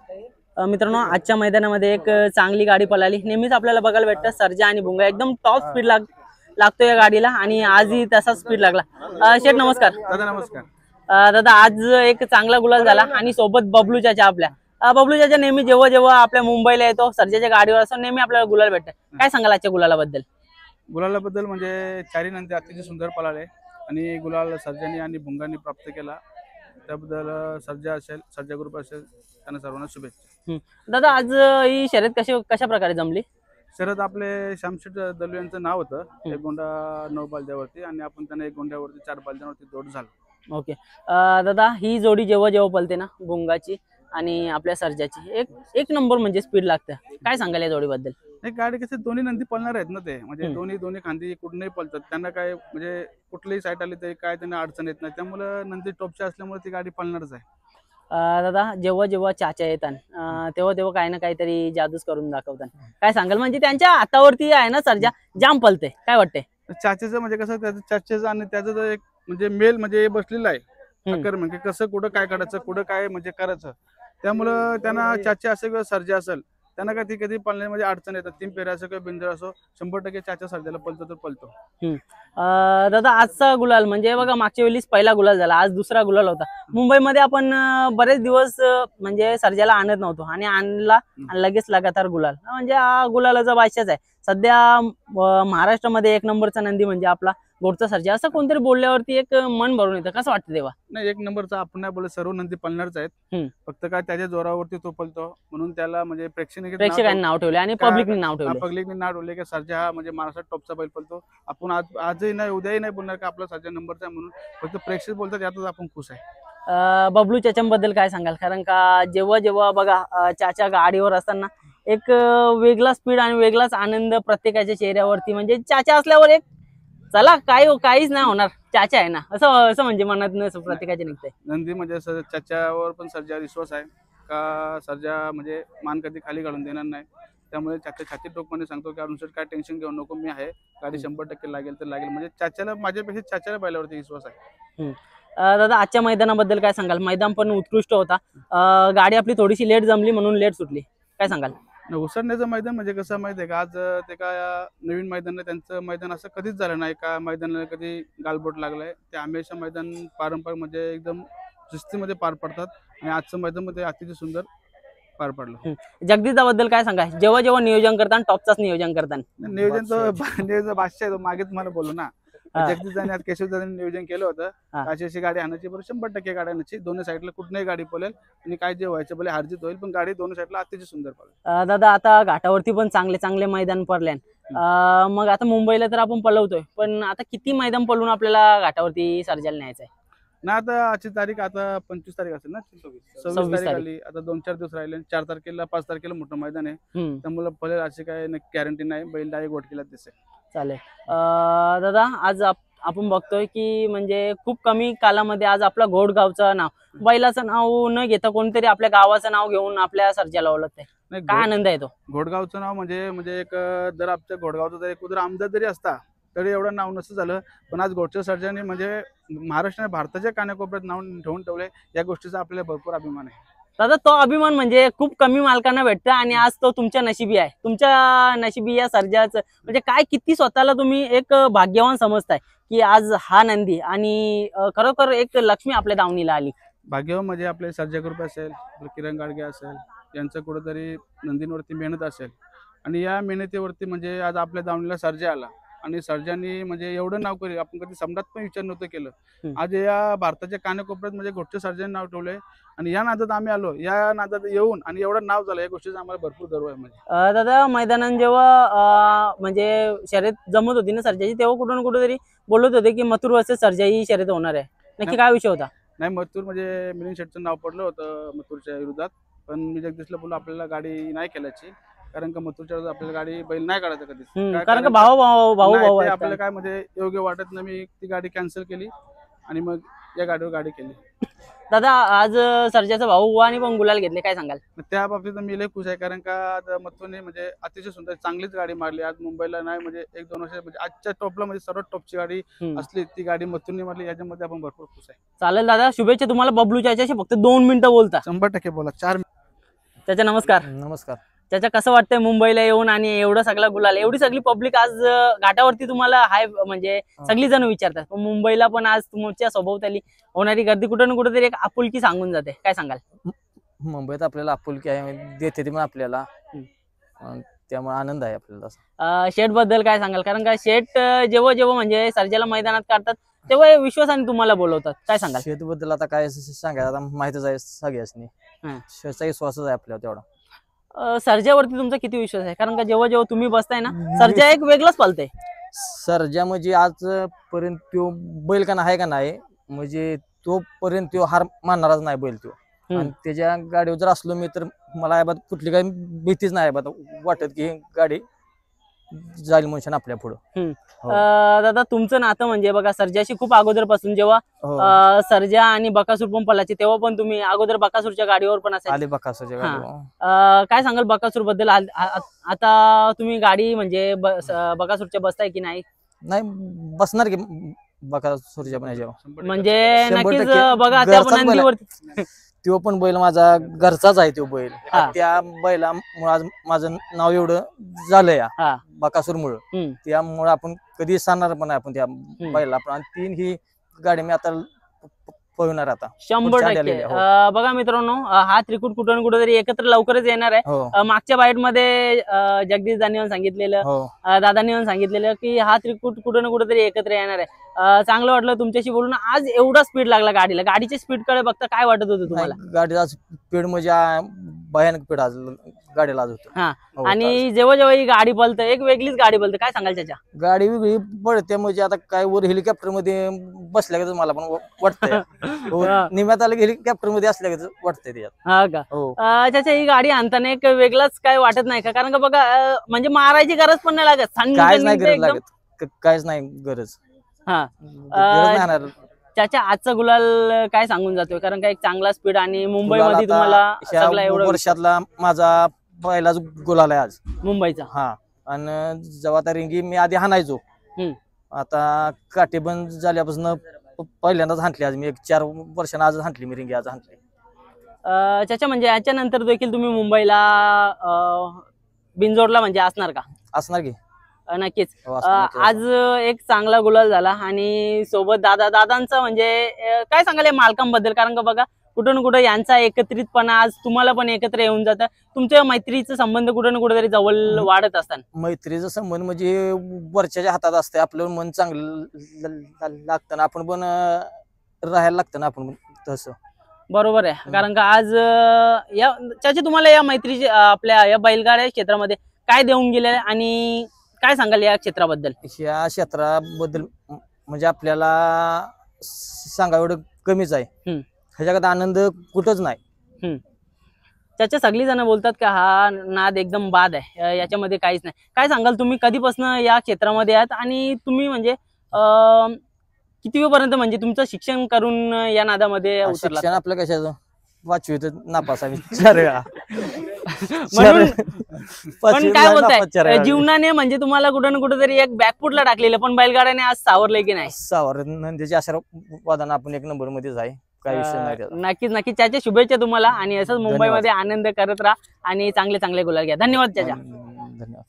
मित्रांनो, आजच्या मैदानामध्ये एक चांगली गाडी पळाली। नेहमीच आपल्याला बघायला भेटतं सर्जा आणि भुंगा एकदम टॉप स्पीड लागतो या गाडीला आणि आजही तसाच स्पीड लागला। शेठ नमस्कार। दादा नमस्कार। दादा आज एक चांगला गुलाल झाला आणि सोबत बबलू चाचा आपल्या बबलू चाचा नेहमी जेव्हा जेव्हा आपल्या मुंबईला येतो सर्जाच्या गाडीवर असतो नेहमी आपल्याला गुलाल भेटतं। काय सांगाल आजच्या गुलालाबद्दल? गुलालाबद्दल म्हणजे चारी नंदी अतिशय सुंदर पळाले आणि गुलाल सर्जानी आणि भुंगांनी प्राप्त केला। त्याबद्दल सर्जा असेल, सर्जा ग्रुप असेल, त्यांना सर्वांना शुभेच्छा। दादा आज ही शर्यत कशा प्रकारे जमली? शरद आपले श्यामशेठ दलू यांचं नाव होतं, एक गोंडा 9 बालद्यावरती आणि आपण त्यांना एक गोंड्यावरती 4 बालद्यावरती जोड झालो। ओके दादा, ही जोडी जेव्हा जेव्हा पळते ना भुंगाची आणि आपल्या सर्जाची एक नंबर म्हणजे स्पीड लागतं। काय सांगाल या जोडीबद्दल? एक गाडी कसे दोन्ही नंदी पळणार आहेत ना, ते म्हणजे दोन्ही खांदी कुठूनही पळतात, त्यांना काय म्हणजे कुठलीही साईट आली तरी काय त्यांना अडचण येत नाही, त्यामुळे नंदी टॉपची असल्यामुळे ती गाडी पळणारच आहे। दादा जेव्हा जेव्हा चाचा येतात तेव्हा तेव्हा काही ना काहीतरी जादूच करून दाखवतात। काय सांगाल म्हणजे त्यांच्या हातावरती आहे ना सर्जा जाम पळते, काय वाटते? चाचेचं म्हणजे कसं त्याचं चाचेचं आणि त्याचं जो एक म्हणजे मेल म्हणजे बसलेला आहे अकर, म्हणजे कसं कुठं काय काढायचं कुठं काय म्हणजे करायचं, त्यामुळं त्यांना चाचे असेल किंवा सर्जा असेल त्यांना काय ती कधी पळण्यामध्ये अडचण येतात। 3 फेऱ्या असो किंवा बिंजर असो 100% चाचा सर्जाला पळतो तर पळतो। दादा आजचा गुलाल म्हणजे बघा मागच्या वेळीच पहिला गुलाल झाला, आज दुसरा गुलाल होता। मुंबईमध्ये आपण बरेच दिवस म्हणजे सर्जाला आणत नव्हतो आणि आणला आणि लगेच लगातार गुलाल, म्हणजे हा गुलालाचा बादशाच आहे सध्या महाराष्ट्रामध्ये। एक नंबरचा नंदी म्हणजे आपला गोडचा सर्जा, असं कोणतरी बोलल्यावरती एक मन भरून येतं। कसं वाटतं तेव्हा? नाही, एक नंबरचा आपण नाही बोलत, सर्व नंदी पळणारच आहेत, फक्त काय त्याच्या जोरावरती तो पळतो म्हणून त्याला म्हणजे प्रेक्षकांनी नाव ठेवले आणि पब्लिकने नाव ठेवले। पब्लिकने नाव ठेवले की सर्जा हा म्हणजे महाराष्ट्रात टॉपचा बैल पळतो। आपण आजही नाही उद्याही नाही बोलणार की आपला सर्जा नंबरचा आहे म्हणून, फक्त प्रेक्षक बोलतात यातच आपण खुश आहे। बबलू चाचांबद्दल काय सांगाल? कारण का जेव्हा जेव्हा बघा चाचा गाडीवर असताना एक वेगळा स्पीड आणि वेगळाच आनंद प्रत्येकाच्या चेहऱ्यावरती, म्हणजे चाचा असल्यावर एक चला काहीच नाही होणार, चाचा आहे ना असं म्हणजे मनात प्रत्येकाच्या निघतंय। नंदी म्हणजे चाच्यावर पण सर्जा विश्वास आहे का सर्जा म्हणजे मान कधी खाली घालून देणार नाही, त्यामुळे चाचा छाती टोकपणे सांगतो की अनुसर काय टेन्शन घेऊ नको, मी आहे, गाडी 100% लागेल तर लागेल, म्हणजे चाच्याला माझ्यापेक्षा चाच्याला बैलावरती विश्वास आहे। दादा आजच्या मैदानाबद्दल काय सांगाल? मैदान पण उत्कृष्ट होता, गाडी आपली थोडीशी लेट जमली म्हणून लेट सुटली, काय सांगाल? उसरण्याचं मैदान म्हणजे कसं माहिती आहे का, आज ते का नवीन मैदान त्यांचं मैदान असं कधीच झालं नाही का मैदानाला कधी गालबोट लागलाय, ते हमेशा मैदान पारंपरिक म्हणजे एकदम शिस्तीमध्ये पार पडतात आणि आजचं मैदान मध्ये अतिशय सुंदर पार पडलं। जगदीशाबद्दल काय सांगा? जेव्हा जेव्हा नियोजन करताना टॉपचाच नियोजन करताना नियोजन बादशाह आहे तो, मागे तुम्हाला बोललो ना, जगदीशने आज केशवदानी नियोजन केलं होतं, अशी गाडी आणायची, बरोबर 100% गाडी आणायची, दोन्ही साईडला कुठल्याही गाडी पळेल आणि काय जे व्हायचं भले हारजीत होईल पण गाडी दोन्ही साईडला अतिशय सुंदर पळेल। दादा आता घाटावरती पण चांगले चांगले मैदान पडले, मग आता मुंबईला तर आपण पळवतोय पण आता किती मैदान पळून आपल्याला घाटावरती सर्जाला न्यायचं आहे ना? आता आजची तारीख आता 25 तारीख असेल ना, 26 तारीख आली, आता 2-4 दिवस राहिले, 4 तारखेला 5 तारखेला मोठं मैदान आहे, त्यामुळे पळेल अशी काय गॅरंटी नाही, बैल डायरेक्ट गोटकीला दिसेल। चालेल दादा, आज आपण बघतोय की म्हणजे खूप कमी कालामध्ये आज आपला घोडगावचं नाव, बैलाचं नाव न घेता कोणतरी आपल्या गावाचं नाव घेऊन आपल्या सर्जाला ओळखतंय, काय आनंद आहे तो? घोडगावचं नाव म्हणजे एक जर आपल्या घोडगावचं जर एक आमदार जरी असता तरी एवढं नाव नसतं झालं, पण आज घोडच्या सर्जाने म्हणजे महाराष्ट्राने भारताच्या कानाकोपऱ्यात नाव ठेवून ठेवले, या गोष्टीचा आपल्याला भरपूर अभिमान आहे। दादा तो अभिमान म्हणजे खूप कमी मालकांना भेटतं आणि आज तो तुमच्या नशिबी आहे, तुमच्या नशिबी या सर्जाचं म्हणजे काय किती स्वतःला तुम्ही एक भाग्यवान समजताय की आज हा नंदी आणि खरोखर एक लक्ष्मी आपल्या दावणीला आली। भाग्यवान म्हणजे आपले सर्जा ग्रुप असेल, किरण गाडगे असेल, यांचं कुठेतरी नंदींवरती मेहनत असेल आणि या मेहनतीवरती म्हणजे आज आपल्या दावणीला सर्जा आला आणि सर्जानी म्हणजे एवढं नाव करेल आपण कधी सम्राट पण विचार नव्हतं केलं, आज या भारताच्या कानाकोपऱ्यात म्हणजे घोडच्या सर्जाने नाव ठेवलंय आणि या नादात आम्ही आलो, या नादात येऊन आणि एवढं नाव झालं, या गोष्टीचा आम्हाला भरपूर गर्व आहे। म्हणजे दादा मैदानात जेव्हा म्हणजे शर्यत जमत होती ना सर्जाची, तेव्हा कुठून कुठेतरी बोलत होते की मथुर वर्सेस सर्जा ही शर्यत होणार आहे, नक्की काय विषय होता? नाही, मथुर म्हणजे मिलिंद शेटचं नाव पडलं होतं मथुरच्या विरोधात, पण मी जगदीशला बोललो आपल्याला गाडी नाही खेळायची, कारण का मथुरच्या आपल्याला गाडी बैल नाही काढायचं कधीच, कारण का भाऊ आपल्याला काय म्हणजे योग्य वाटत नाही, मी ती गाडी कॅन्सल केली आणि मग या गाडीवर गाडी केली। दादा आज सर्जाचा भाऊ आणि पण गुलाल घेतले, काय सांगाल? त्या बाबतीत मी लय खुश आहे, कारण का आज मथुरने म्हणजे अतिशय सुंदर चांगलीच गाडी मारली आज मुंबईला, नाही म्हणजे 1-2 वर्ष म्हणजे आजच्या टॉपला म्हणजे सर्वात टॉपची गाडी असली ती गाडी मथुरने मारली, याच्यामध्ये आपण भरपूर खुश आहे। चालेल दादा, शुभेच्छा तुम्हाला। बबलू चाचाशी फक्त 2 मिनिटं बोलता। 100% बोला, 4 त्याच्या नमस्कार. नमस्कार. त्याच्या कसं वाटतंय मुंबईला येऊन आणि एवढं सगळं गुलाल, एवढी सगळी पब्लिक आज घाटावरती तुम्हाला हाय म्हणजे सगळी जण विचारतात, पण मुंबईला पण आज तुमच्या सभोवताली होणारी गर्दी कुठं ना कुठेतरी एक आपुलकी सांगून जाते, काय सांगाल? मुंबईत आपल्याला आपुलकी आहे, देते ती पण आपल्याला, त्यामुळे आनंद आहे आपल्याला. शेट बद्दल काय सांगाल? कारण का शेट जेव्हा जेव्हा म्हणजे सर्जाला मैदानात काढतात तेव्हा विश्वासाने तुम्हाला बोलवतात, काय सांगाल? शेत बद्दल आता काय सांगायचं, आता माहितच आहे सगळ्यासनी. शेतचा विश्वासच आहे आपल्याला तेवढा. सर्जावरती तुमचा किती विश्वास आहे? कारण का जेव्हा जेव्हा तुम्ही बसताय ना, सर्जा एक वेगळंच पालतंय. सर्जा म्हणजे आजपर्यंत तो बैल का आहे का नाही, म्हणजे तोपर्यंत तो हार मानणारच नाही बैल तो. आणि त्याच्या गाडीवर जर असलो मी तर मला कुठली काही भीतीच नाही वाटत की गाडी जाईल म्हणून आपल्या पुढं. दादा तुमचं नातं म्हणजे बघा सर्जाशी खूप अगोदरपासून, जेव्हा सर्जा आणि बकासूर पण पलाचे तेव्हा पण तुम्ही अगोदर बकासूरच्या गाडीवर पण असाल. आले बकासूरच्या गाडीवर. काय सांगाल बकासूर बद्दल? आता तुम्ही गाडी म्हणजे बकासूरच्या बसताय की नाही? नाही बसणार की बकासूरच्या पण ह्याच्यावर, म्हणजे नक्कीच बघा त्या पण नंदीवरती. तो पण बैल माझा घरचाच आहे. तो बैल त्या बैलामुळे आज माझं नाव एवढं झालंय बकासूरमुळं. त्यामुळे आपण कधी सांगणार पण आपण त्या बैला पण. तीन ही गाडी मी आता पळवणार आता 100%. बघा मित्रांनो, हा त्रिकूट कुठं ना कुठेतरी एकत्र लवकरच येणार आहे. मागच्या बाईट मध्ये जगदीश दादांनी सांगितलेलं, दादांनी सांगितलेलं की हा त्रिकूट कुठं ना कुठेतरी एकत्र येणार आहे. चांगलं वाटलं तुमच्याशी बोलून. आज एवढा स्पीड लागला गाडीला, गाडीच्या स्पीड कडे बघता काय वाटत होतं तुम्हाला? गाडीचा स्पीड म्हणजे भयानक स्पीड आज गाडीला आज होतं. आणि जेव्हा जेव्हा ही गाडी पळतं, एक वेगळीच गाडी पळते, काय सांगाल त्याच्या? गाडी वेगळी पळते म्हणजे आता काय वर हेलिकॉप्टर मध्ये बसल्या मला पण वाटतंय. निम्यात आलं हेलिकॉप्टर मध्ये असल्या वाटतंय त्याच्यात. हा का? त्याच्या ही गाडी आणताना एक वेगळाच काय वाटत नाही का? कारण का बघा म्हणजे मारायची गरज पण नाही लागत, काहीच नाही गरज लागत, काहीच नाही गरज. त्याच्या आजचा गुलाल काय सांगून जातोय? कारण का एक चांगला स्पीड आणि मुंबईमध्ये तुम्हाला सगळा एवढा वर्षातला माझा पहिलाच गुलाल आहे आज मुंबईचा. हा. आणि जेव्हा आता रिंगी मी आधी हाणायचो, आता काठी बंद झाल्यापासून पहिल्यांदाच हाणली आज मी. 4 वर्षांना आज हाणली मी रिंगी, आज हाणली. त्याच्या म्हणजे याच्या नंतर देखील तुम्ही मुंबईला बिनजोडला म्हणजे असणार का? असणार की नक्कीच. आज एक चांगला गुलाल झाला आणि सोबत दादांचं म्हणजे काय सांगाल या मालकांबद्दल? कारण का बघा कुठं ना कुठं यांचा एकत्रितपणा आज तुम्हाला पण एकत्र येऊन जातं. तुमच्या मैत्रीचा संबंध कुठं ना कुठेतरी जवळ वाढत असतात. मैत्रीचा संबंध म्हणजे वरच्याच्या हातात असते. आपलं मन चांगलं लागतं ना, आपण पण राहायला लागतं ना आपण तसं. बरोबर आहे. कारण का आज या त्याचे तुम्हाला या मैत्रीचे आपल्या या बैलगाड्या क्षेत्रामध्ये काय देऊन गेले आणि काय सांगाल या क्षेत्राबद्दल? या क्षेत्राबद्दल म्हणजे आपल्याला सांगा एवढं कमीच आहे. ह्याच्यात आनंद कुठंच नाही. त्याच्या सगळी जण बोलतात का हा नाद एकदम बाद आहे, याच्यामध्ये काहीच नाही. काय सांगाल तुम्ही कधीपासून या क्षेत्रामध्ये आहात आणि तुम्ही म्हणजे किती पर्यंत म्हणजे तुमचं शिक्षण करून या नादामध्ये उतरलात? शिक्षण आपलं कशाचं 5वी नापास आहे. 4 वेळा. पण काय बोलताय जीवनाने म्हणजे तुम्हाला कुठं ना कुठेतरी एक बॅकफुटला टाकलेलं, पण बैलगाड्याने आज सावरलंय की नाही? सावर नंदीची आशीर्वादाने आपण 1 नंबर मध्येच आहे, काही विषय नाही. नक्कीच नक्कीच. त्याच्या शुभेच्छा तुम्हाला आणि असंच मुंबईमध्ये आनंद करत राहा आणि चांगले चांगले गुलाल घ्या. धन्यवाद त्याच्या. धन्यवाद.